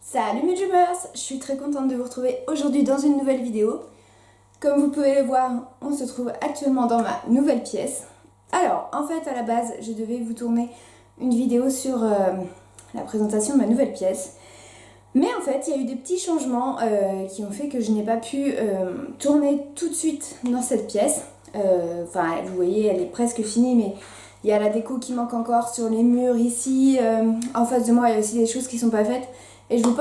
Salut mes Dreamers, je suis très contente de vous retrouver aujourd'hui dans une nouvelle vidéo. Comme vous pouvez le voir, on se trouve actuellement dans ma nouvelle pièce. Alors, en fait, à la base, je devais vous tourner une vidéo sur la présentation de ma nouvelle pièce. Mais en fait, il y a eu des petits changements qui ont fait que je n'ai pas pu tourner tout de suite dans cette pièce. Enfin, vous voyez, elle est presque finie, mais il y a la déco qui manque encore sur les murs ici. En face de moi, il y a aussi des choses qui ne sont pas faites. Et je veux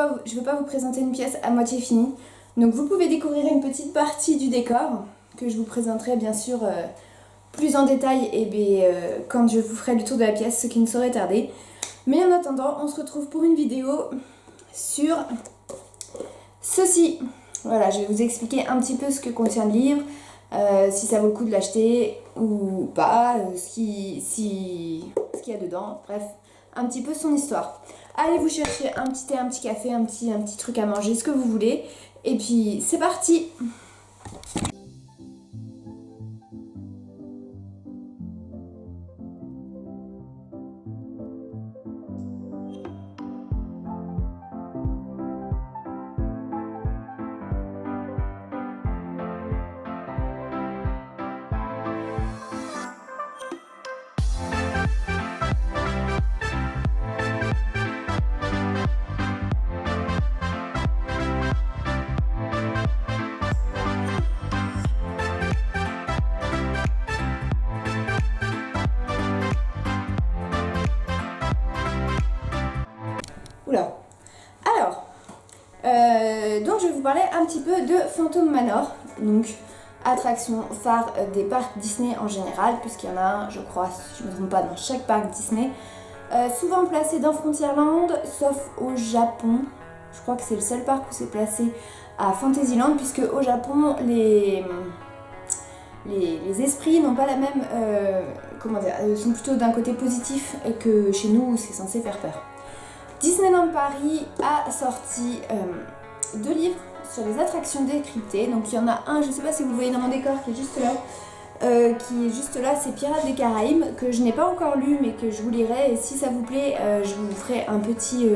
pas vous présenter une pièce à moitié finie. Donc vous pouvez découvrir une petite partie du décor que je vous présenterai bien sûr plus en détail quand je vous ferai le tour de la pièce, ce qui ne saurait tarder. Mais en attendant, on se retrouve pour une vidéo sur ceci. Voilà, je vais vous expliquer un petit peu ce que contient le livre, si ça vaut le coup de l'acheter ou pas, ce qu'il y a dedans, bref, un petit peu son histoire. Allez vous chercher un petit thé, un petit café, un petit truc à manger, ce que vous voulez. Et puis c'est parti! Oula. Alors, donc je vais vous parler un petit peu de Phantom Manor, donc attraction phare des parcs Disney en général, puisqu'il y en a un, je crois, si je ne me trompe pas, dans chaque parc Disney, souvent placé dans Frontierland, sauf au Japon. Je crois que c'est le seul parc où c'est placé à Fantasyland, puisque au Japon, les esprits n'ont pas la même, sont plutôt d'un côté positif que chez nous où c'est censé faire peur. Disneyland Paris a sorti 2 livres sur les attractions décryptées. Donc il y en a un, je ne sais pas si vous voyez dans mon décor, qui est juste là, c'est Pirates des Caraïbes, que je n'ai pas encore lu mais que je vous lirai. Et si ça vous plaît, je vous ferai un petit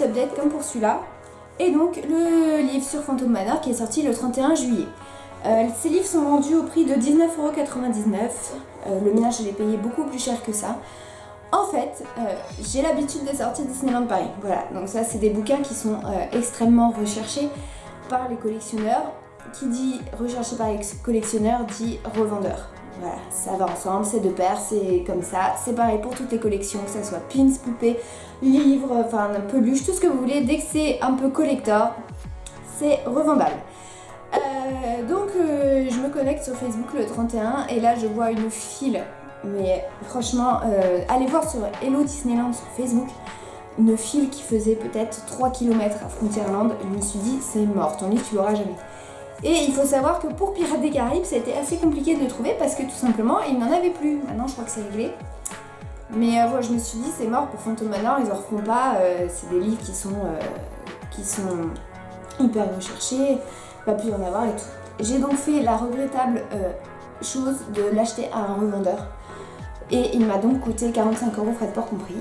update comme pour celui-là. Et donc le livre sur Phantom Manor qui est sorti le 31 juillet. Ces livres sont vendus au prix de 19,99 €. Le mien, je l'ai payé beaucoup plus cher que ça. En fait, j'ai l'habitude des sorties Disneyland Paris. Voilà, donc ça, c'est des bouquins qui sont extrêmement recherchés par les collectionneurs. Qui dit recherché par les collectionneurs dit revendeur. Voilà, ça va ensemble, c'est de pair, c'est comme ça. C'est pareil pour toutes les collections, que ça soit pins, poupées, livres, enfin peluches, tout ce que vous voulez. Dès que c'est un peu collector, c'est revendable. Donc je me connecte sur Facebook le 31 et là je vois une file. Mais franchement, allez voir sur Hello Disneyland sur Facebook, une file qui faisait peut-être 3 km à Frontierland. Je me suis dit, c'est mort, ton livre tu l'auras jamais. Et il faut savoir que pour Pirates des Caraïbes, ça a été assez compliqué de le trouver parce que tout simplement, il n'en avait plus. Maintenant, je crois que c'est réglé. Mais voilà, je me suis dit, c'est mort pour Phantom Manor, ils en referont pas. C'est des livres qui sont hyper recherchés, pas pu y en avoir et tout. J'ai donc fait la regrettable chose de l'acheter à un revendeur. Et il m'a donc coûté 45 € frais de port compris.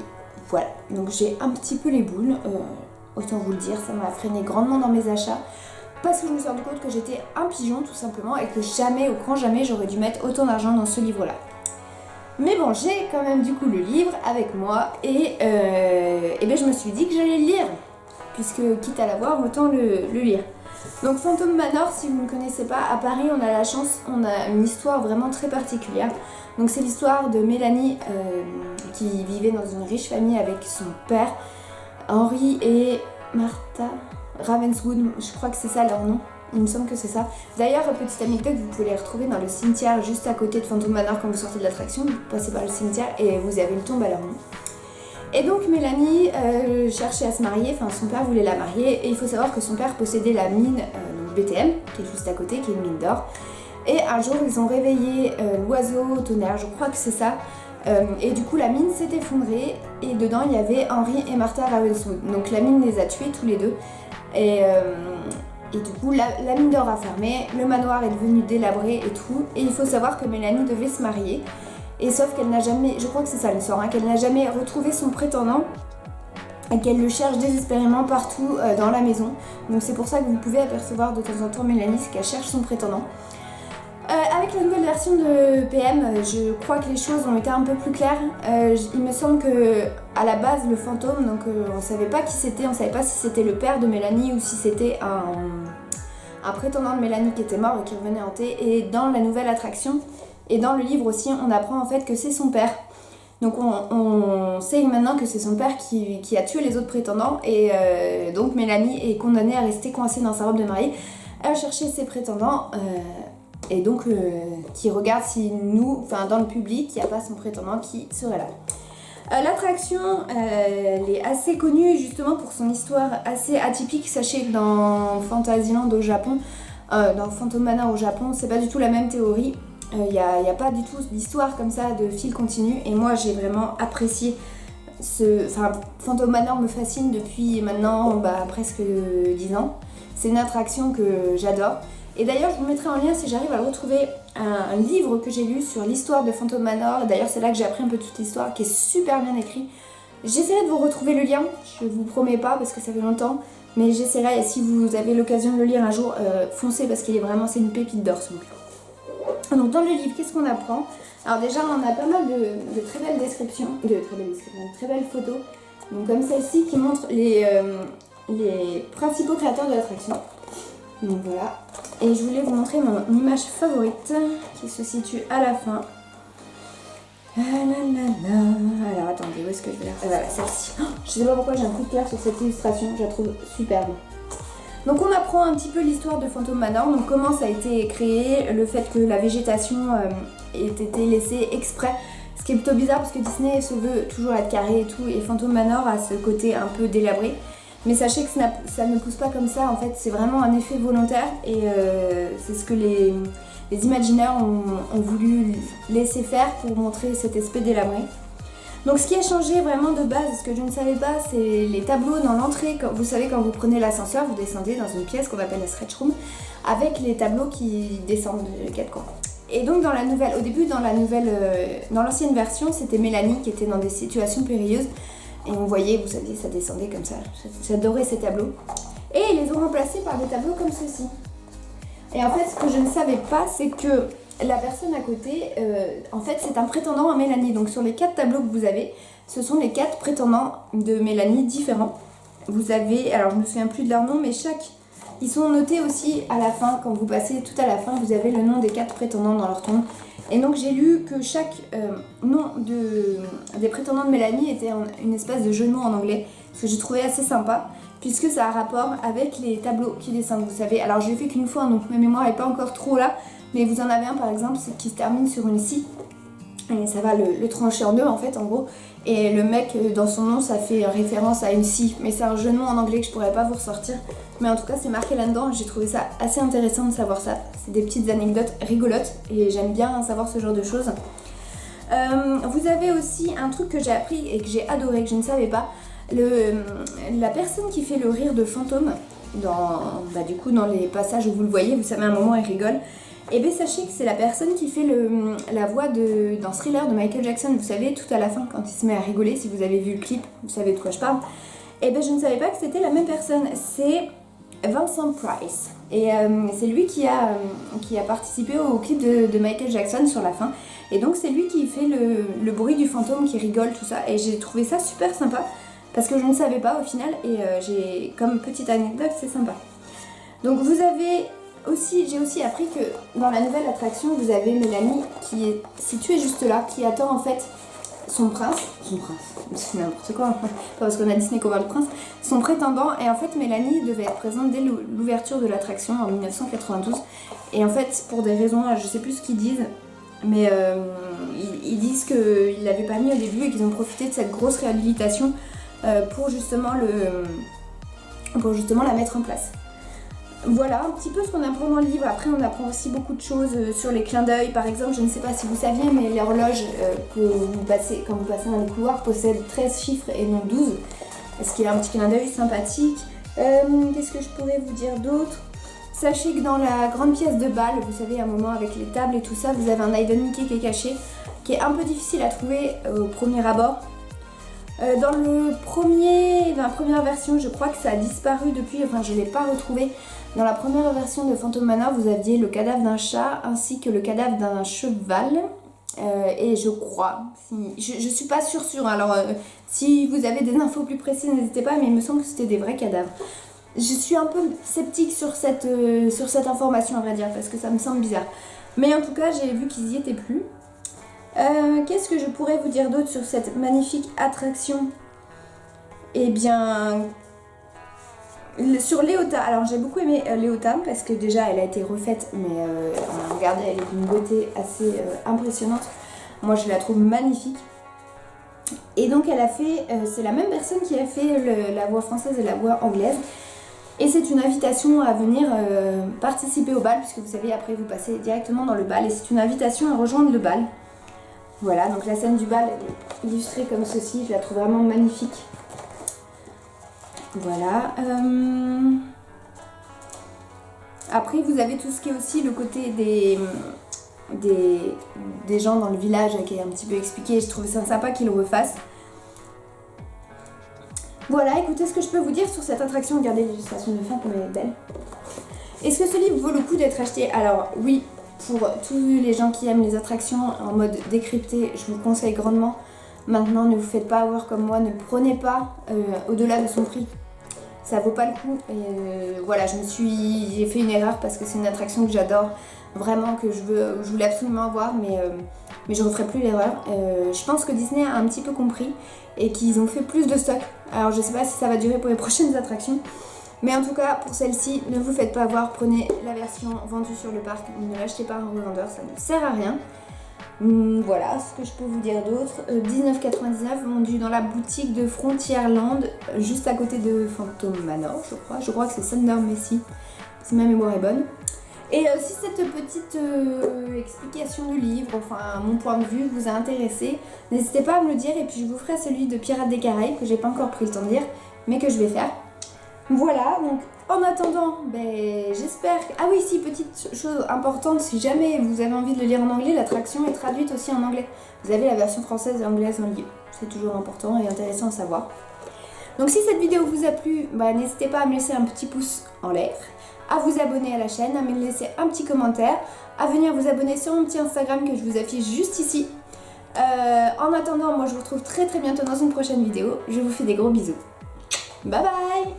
Voilà, donc j'ai un petit peu les boules, autant vous le dire, ça m'a freiné grandement dans mes achats. Parce que je me suis rendu compte que j'étais un pigeon tout simplement et que jamais, au grand jamais, j'aurais dû mettre autant d'argent dans ce livre-là. Mais bon, j'ai quand même du coup le livre avec moi et je me suis dit que j'allais le lire. Puisque quitte à l'avoir, autant le lire. Donc Phantom Manor, si vous ne connaissez pas, à Paris on a la chance, on a une histoire vraiment très particulière. Donc c'est l'histoire de Mélanie qui vivait dans une riche famille avec son père, Henry et Martha Ravenswood, je crois que c'est ça leur nom, il me semble que c'est ça. D'ailleurs, petite anecdote, vous pouvez les retrouver dans le cimetière juste à côté de Phantom Manor quand vous sortez de l'attraction, vous passez par le cimetière et vous avez une tombe à leur nom. Et donc Mélanie cherchait à se marier, enfin son père voulait la marier et il faut savoir que son père possédait la mine BTM qui est juste à côté, qui est une mine d'or. Et un jour ils ont réveillé l'oiseau tonnerre, je crois que c'est ça, et du coup la mine s'est effondrée et dedans il y avait Henry et Martha Ravenswood. Donc la mine les a tués tous les deux et du coup la mine d'or a fermé, le manoir est devenu délabré et tout. Et il faut savoir que Mélanie devait se marier. Et sauf qu'elle n'a jamais, je crois que c'est ça l'histoire, qu'elle n'a jamais retrouvé son prétendant et qu'elle le cherche désespérément partout dans la maison. Donc c'est pour ça que vous pouvez apercevoir de temps en temps Mélanie, c'est qu'elle cherche son prétendant. Avec la nouvelle version de PM, je crois que les choses ont été un peu plus claires. Il me semble que à la base le fantôme, donc on savait pas qui c'était, on savait pas si c'était le père de Mélanie ou si c'était un prétendant de Mélanie qui était mort et qui revenait hanter. Et dans la nouvelle attraction et dans le livre aussi, on apprend en fait que c'est son père. Donc on sait maintenant que c'est son père qui a tué les autres prétendants et donc Mélanie est condamnée à rester coincée dans sa robe de mariée, à chercher ses prétendants et donc qui regarde si nous, enfin dans le public, il n'y a pas son prétendant qui serait là. L'attraction, elle est assez connue justement pour son histoire assez atypique. Sachez que dans Fantasyland au Japon, dans Phantom Manor au Japon, c'est pas du tout la même théorie. Il n'y a pas du tout d'histoire comme ça de fil continu et moi j'ai vraiment apprécié Phantom Manor me fascine depuis maintenant presque 10 ans. C'est une attraction que j'adore et d'ailleurs je vous mettrai en lien si j'arrive à le retrouver un livre que j'ai lu sur l'histoire de Phantom Manor. D'ailleurs c'est là que j'ai appris un peu toute l'histoire qui est super bien écrite. J'essaierai de vous retrouver le lien, je vous promets pas parce que ça fait longtemps, mais j'essaierai et si vous avez l'occasion de le lire un jour, foncez parce qu'il est vraiment, c'est une pépite d'or ce bouquin. Donc dans le livre, qu'est-ce qu'on apprend? Alors déjà, on a pas mal de très belles descriptions, de très belles photos, donc comme celle-ci qui montre les principaux créateurs de l'attraction. Donc voilà. Et je voulais vous montrer mon image favorite qui se situe à la fin. Alors attendez, où est-ce que je vais la... Voilà, celle-ci. Je sais pas pourquoi j'ai un coup de cœur sur cette illustration, je la trouve superbe. Donc on apprend un petit peu l'histoire de Phantom Manor, donc comment ça a été créé, le fait que la végétation ait été laissée exprès, ce qui est plutôt bizarre parce que Disney se veut toujours être carré et tout, et Phantom Manor a ce côté un peu délabré. Mais sachez que ça ne pousse pas comme ça, en fait c'est vraiment un effet volontaire et c'est ce que les Imagineers ont voulu laisser faire pour montrer cet aspect délabré. Donc ce qui a changé vraiment de base, ce que je ne savais pas, c'est les tableaux dans l'entrée. Vous savez, quand vous prenez l'ascenseur, vous descendez dans une pièce qu'on appelle la stretch room, avec les tableaux qui descendent de 4 coins. Et donc dans la nouvelle, au début dans l'ancienne version, c'était Mélanie qui était dans des situations périlleuses. Et on voyait, vous saviez, ça descendait comme ça. J'adorais ces tableaux. Et ils les ont remplacés par des tableaux comme ceci. Et en fait, ce que je ne savais pas, c'est que la personne à côté, en fait, c'est un prétendant à Mélanie. Donc sur les 4 tableaux que vous avez, ce sont les 4 prétendants de Mélanie différents. Vous avez, alors je ne me souviens plus de leur nom, mais ils sont notés aussi à la fin. Quand vous passez tout à la fin, vous avez le nom des 4 prétendants dans leur tombe. Et donc j'ai lu que chaque nom des prétendants de Mélanie était une espèce de jeu de mots en anglais, ce que j'ai trouvé assez sympa, puisque ça a rapport avec les tableaux qui descendent, vous savez. Alors je l'ai fait qu'une fois, donc ma mémoire n'est pas encore trop là, mais vous en avez un par exemple qui se termine sur une scie, et ça va le trancher en deux en fait, en gros. Et le mec, dans son nom, ça fait référence à une scie, mais c'est un jeu de mots en anglais que je pourrais pas vous ressortir. Mais en tout cas, c'est marqué là-dedans, j'ai trouvé ça assez intéressant de savoir ça. C'est des petites anecdotes rigolotes, et j'aime bien savoir ce genre de choses. Vous avez aussi un truc que j'ai appris et que j'ai adoré, que je ne savais pas. La personne qui fait le rire de fantôme, du coup dans les passages où vous le voyez, vous savez, à un moment il rigole. Et bien sachez que c'est la personne qui fait la voix dans Thriller de Michael Jackson, vous savez, tout à la fin quand il se met à rigoler, si vous avez vu le clip, vous savez de quoi je parle. Et bien je ne savais pas que c'était la même personne, c'est Vincent Price. Et c'est lui qui a participé au clip de Michael Jackson sur la fin. Et donc c'est lui qui fait le bruit du fantôme qui rigole, tout ça. Et j'ai trouvé ça super sympa, parce que je ne savais pas au final, et j'ai comme petite anecdote, c'est sympa. Donc j'ai aussi appris que dans la nouvelle attraction, vous avez Mélanie qui est située juste là, qui attend en fait son prince, c'est n'importe quoi, pas parce qu'on a Disney qu'on voit le prince, son prétendant. Et en fait Mélanie devait être présente dès l'ouverture de l'attraction en 1992. Et en fait pour des raisons, je sais plus ce qu'ils disent, mais ils disent qu'ils ne l'avaient pas mis au début et qu'ils ont profité de cette grosse réhabilitation pour justement la mettre en place. Voilà un petit peu ce qu'on apprend dans le livre. Après on apprend aussi beaucoup de choses sur les clins d'œil. Par exemple, je ne sais pas si vous saviez, mais l'horloge quand vous passez dans les couloirs possède 13 chiffres et non 12. Ce qui est un petit clin d'œil sympathique. Qu'est-ce que je pourrais vous dire d'autre? Sachez que dans la grande pièce de bal, vous savez, à un moment avec les tables et tout ça, vous avez un Hidden Mickey qui est caché, qui est un peu difficile à trouver au premier abord. Dans la première version, je crois que ça a disparu depuis, enfin je ne l'ai pas retrouvé. Dans la première version de Phantom Manor, vous aviez le cadavre d'un chat ainsi que le cadavre d'un cheval. Et je crois, je suis pas sûre, alors si vous avez des infos plus précises, n'hésitez pas, mais il me semble que c'était des vrais cadavres. Je suis un peu sceptique sur cette information, à vrai dire, parce que ça me semble bizarre. Mais en tout cas, j'ai vu qu'ils y étaient plus. Qu'est-ce que je pourrais vous dire d'autre sur cette magnifique attraction? Eh bien, sur Léota, alors j'ai beaucoup aimé Léota parce que déjà elle a été refaite, mais regardez, elle est d'une beauté assez impressionnante. Moi je la trouve magnifique. Et donc elle a fait, c'est la même personne qui a fait la voix française et la voix anglaise. Et c'est une invitation à venir participer au bal, puisque vous savez, après vous passez directement dans le bal. Et c'est une invitation à rejoindre le bal. Voilà, donc la scène du bal elle est illustrée comme ceci, je la trouve vraiment magnifique. Voilà. Après, vous avez tout ce qui est aussi le côté des gens dans le village qui est un petit peu expliqué. Je trouve ça sympa qu'ils le refassent. Voilà, écoutez ce que je peux vous dire sur cette attraction. Regardez l'illustration de fin comme elle est belle. Est-ce que ce livre vaut le coup d'être acheté? Alors oui, pour tous les gens qui aiment les attractions en mode décrypté, je vous conseille grandement. Maintenant, ne vous faites pas avoir comme moi, ne prenez pas au-delà de son prix. Ça vaut pas le coup. Et voilà, j'ai fait une erreur parce que c'est une attraction que j'adore vraiment, que je voulais absolument voir, mais je ne referai plus l'erreur. Je pense que Disney a un petit peu compris et qu'ils ont fait plus de stock. Alors je sais pas si ça va durer pour les prochaines attractions, mais en tout cas pour celle-ci, ne vous faites pas avoir, prenez la version vendue sur le parc, ne l'achetez pas en revendeur, ça ne sert à rien. Voilà ce que je peux vous dire d'autre. 19,99 vendu dans la boutique de Frontierland, juste à côté de Phantom Manor, je crois. Je crois que c'est Thunder Messi, si ma mémoire est bonne. Et si cette petite explication du livre, enfin mon point de vue, vous a intéressé, n'hésitez pas à me le dire et puis je vous ferai celui de Pirates des Caraïbes que j'ai pas encore pris le temps de lire, mais que je vais faire. Voilà, donc en attendant, j'espère que... Ah oui, si, petite chose importante, si jamais vous avez envie de le lire en anglais, l'attraction est traduite aussi en anglais. Vous avez la version française et anglaise dans le livre. C'est toujours important et intéressant à savoir. Donc si cette vidéo vous a plu, n'hésitez pas à me laisser un petit pouce en l'air, à vous abonner à la chaîne, à me laisser un petit commentaire, à venir vous abonner sur mon petit Instagram que je vous affiche juste ici. En attendant, moi je vous retrouve très bientôt dans une prochaine vidéo. Je vous fais des gros bisous. Bye bye!